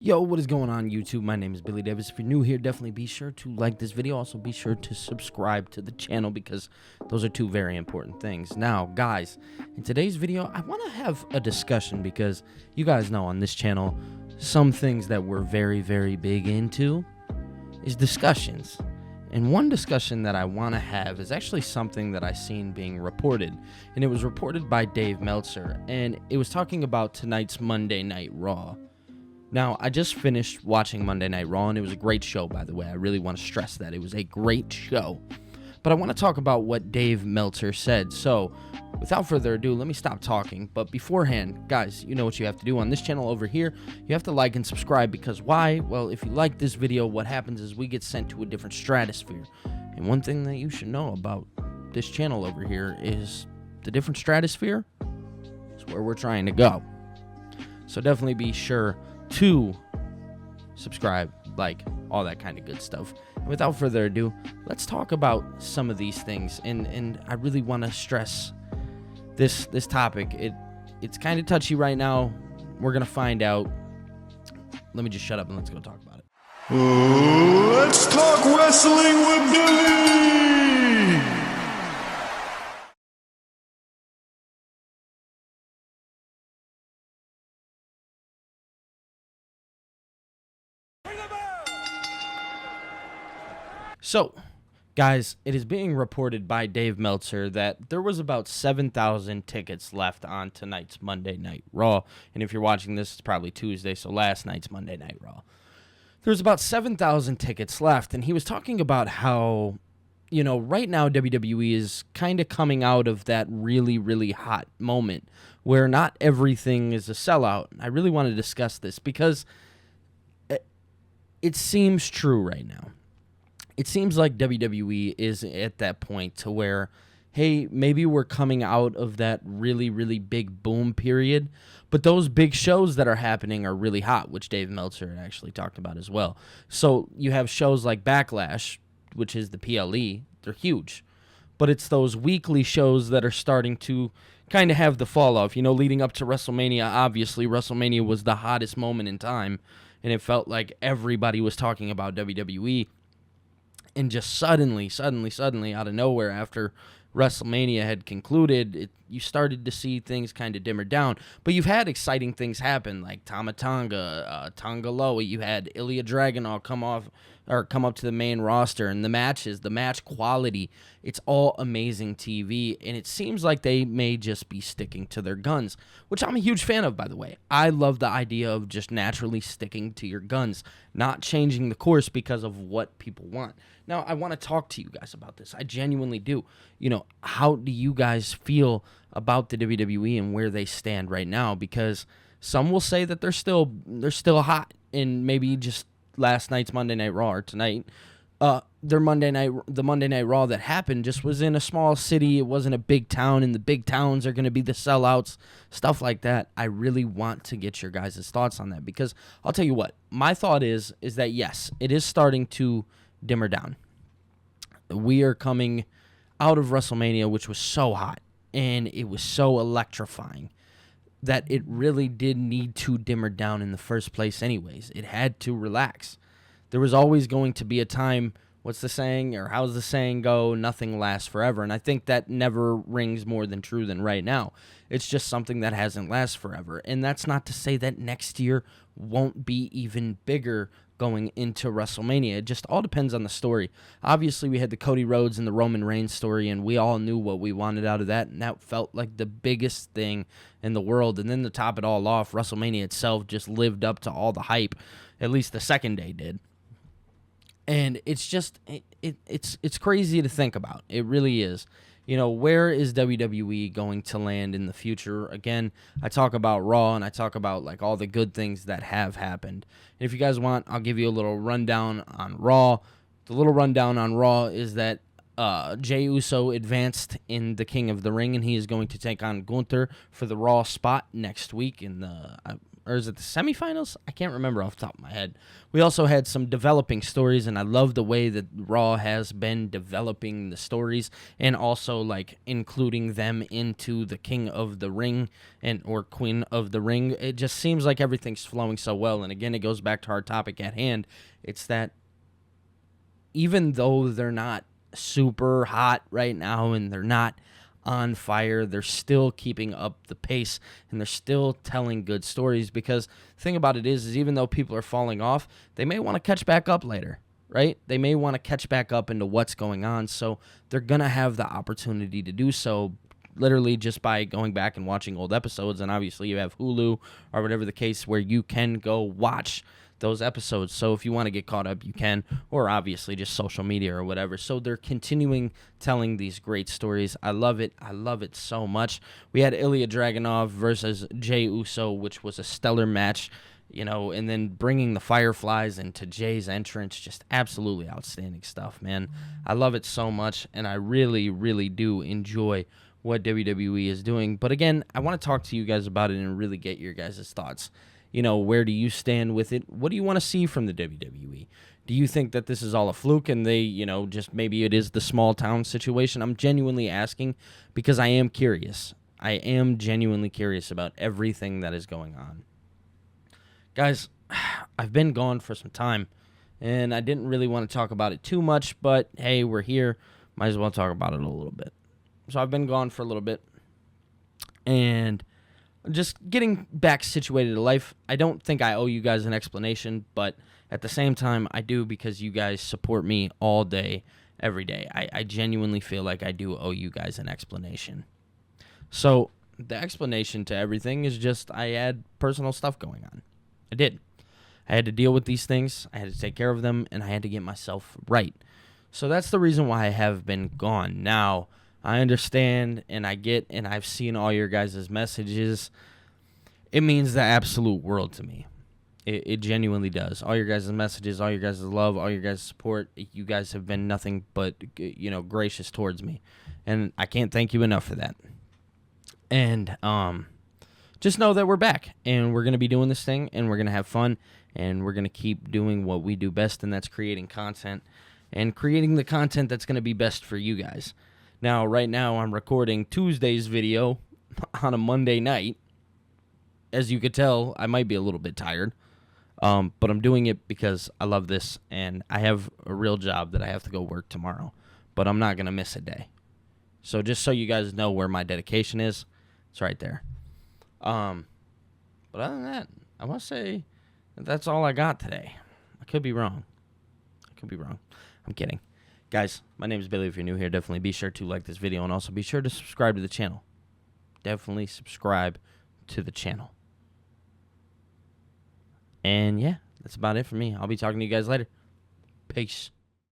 Yo, what is going on YouTube? My name is Billy Davis. If you're new here, definitely be sure to like this video. Also, be sure to subscribe to the channel because those are two very important things. Now, guys, in today's video, I want to have a discussion because you guys know on this channel, some things that we're very, very big into is discussions. And one discussion that I want to have is actually something that I seen being reported. And it was reported by Dave Meltzer. And it was talking about tonight's Monday Night Raw. Now, I just finished watching Monday Night Raw, and it was a great show, by the way. I really want to stress that. It was a great show. But I want to talk about what Dave Meltzer said. So, without further ado, let me stop talking. But beforehand, guys, you know what you have to do on this channel over here. You have to like and subscribe because why? Well, if you like this video, what happens is we get sent to a different stratosphere. And one thing that you should know about this channel over here is the different stratosphere is where we're trying to go. So definitely be sure to subscribe, like, all that kind of good stuff. And without further ado, let's talk about some of these things. And I really want to stress this topic. It's kind of touchy right now. We're gonna find out. Let me just shut up and let's go talk about it. Let's talk wrestling with Billy. So, guys, it is being reported by Dave Meltzer that there was about 7,000 tickets left on tonight's Monday Night Raw. And if you're watching this, it's probably Tuesday, so last night's Monday Night Raw. There's about 7,000 tickets left, and he was talking about how, you know, right now WWE is kind of coming out of that really, really hot moment where not everything is a sellout. I really want to discuss this because it seems true right now. It seems like WWE is at that point to where, hey, maybe we're coming out of that really, really big boom period, but those big shows that are happening are really hot, which Dave Meltzer actually talked about as well. So you have shows like Backlash, which is the PLE, they're huge, but it's those weekly shows that are starting to kind of have the fall off. You know, leading up to WrestleMania, obviously WrestleMania was the hottest moment in time, and it felt like everybody was talking about WWE. And just suddenly, out of nowhere, after WrestleMania had concluded, you started to see things kind of dimmer down. But you've had exciting things happen, like Tama Tonga, Tonga Loa. You had Ilya Dragunov come up to the main roster, and the matches, the match quality, it's all amazing TV. And it seems like they may just be sticking to their guns, which I'm a huge fan of, by the way. I love the idea of just naturally sticking to your guns, not changing the course because of what people want. Now, I want to talk to you guys about this. I genuinely do. You know, how do you guys feel about the WWE and where they stand right now? Because some will say that they're still hot, and maybe just last night's Monday Night Raw or tonight, the Monday Night Raw that happened just was in a small city. It wasn't a big town, and the big towns are going to be the sellouts, stuff like that. I really want to get your guys' thoughts on that because I'll tell you what, my thought is that yes, it is starting to dimmer down. We are coming out of WrestleMania, which was so hot and it was so electrifying that it really did need to dimmer down in the first place anyways. It had to relax. There was always going to be a time, what's the saying, or how's the saying go, nothing lasts forever. And I think that never rings more than true than right now. It's just something that hasn't lasted forever. And that's not to say that next year won't be even bigger going into WrestleMania. It just all depends on the story. Obviously, we had the Cody Rhodes and the Roman Reigns story, and we all knew what we wanted out of that, and that felt like the biggest thing in the world. And then to top it all off, WrestleMania itself just lived up to all the hype, at least the second day did. And it's just, it's crazy to think about. It really is. You know, where is WWE going to land in the future? Again, I talk about Raw, and I talk about, like, all the good things that have happened. And if you guys want, I'll give you a little rundown on Raw. The little rundown on Raw is that Jey Uso advanced in the King of the Ring, and he is going to take on Gunther for the Raw spot next week, or is it the semifinals? I can't remember off the top of my head. We also had some developing stories, and I love the way that Raw has been developing the stories and also like including them into the King of the Ring or Queen of the Ring. It just seems like everything's flowing so well. And again, it goes back to our topic at hand. It's that even though they're not super hot right now and they're not on fire, they're still keeping up the pace and they're still telling good stories, because the thing about it is even though people are falling off, they may want to catch back up later, right? They may want to catch back up into what's going on, so they're going to have the opportunity to do so literally just by going back and watching old episodes. And obviously you have Hulu or whatever the case where you can go watch those episodes. So if you want to get caught up, you can, or obviously just social media or whatever. So they're continuing telling these great stories. I love it. I love it so much. We had Ilya Dragunov versus Jey Uso, which was a stellar match, and then bringing the Fireflies into Jay's entrance, just absolutely outstanding stuff, man. I love it so much, and I really, really do enjoy what WWE is doing. But again, I want to talk to you guys about it and really get your guys' thoughts. Where do you stand with it? What do you want to see from the WWE? Do you think that this is all a fluke and they, just maybe it is the small town situation? I'm genuinely asking because I am curious. I am genuinely curious about everything that is going on. Guys, I've been gone for some time and I didn't really want to talk about it too much, but hey, we're here. Might as well talk about it a little bit. So I've been gone for a little bit and just getting back situated to life. I don't think I owe you guys an explanation, but at the same time, I do, because you guys support me all day, every day. I genuinely feel like I do owe you guys an explanation. So the explanation to everything is just I had personal stuff going on. I did. I had to deal with these things. I had to take care of them, and I had to get myself right. So that's the reason why I have been gone. Now, I understand, and I get, and I've seen all your guys' messages. It means the absolute world to me. It genuinely does. All your guys' messages, all your guys' love, all your guys' support. You guys have been nothing but, gracious towards me. And I can't thank you enough for that. And just know that we're back, and we're going to be doing this thing, and we're going to have fun, and we're going to keep doing what we do best, and that's creating content, and creating the content that's going to be best for you guys. Now, right now, I'm recording Tuesday's video on a Monday night. As you could tell, I might be a little bit tired, but I'm doing it because I love this, and I have a real job that I have to go work tomorrow, but I'm not going to miss a day. So just so you guys know where my dedication is, it's right there. But other than that, I want to say that's all I got today. I could be wrong. I'm kidding. Guys, my name is Billy. If you're new here, definitely be sure to like this video and also be sure to subscribe to the channel. Definitely subscribe to the channel. And yeah, that's about it for me. I'll be talking to you guys later. Peace.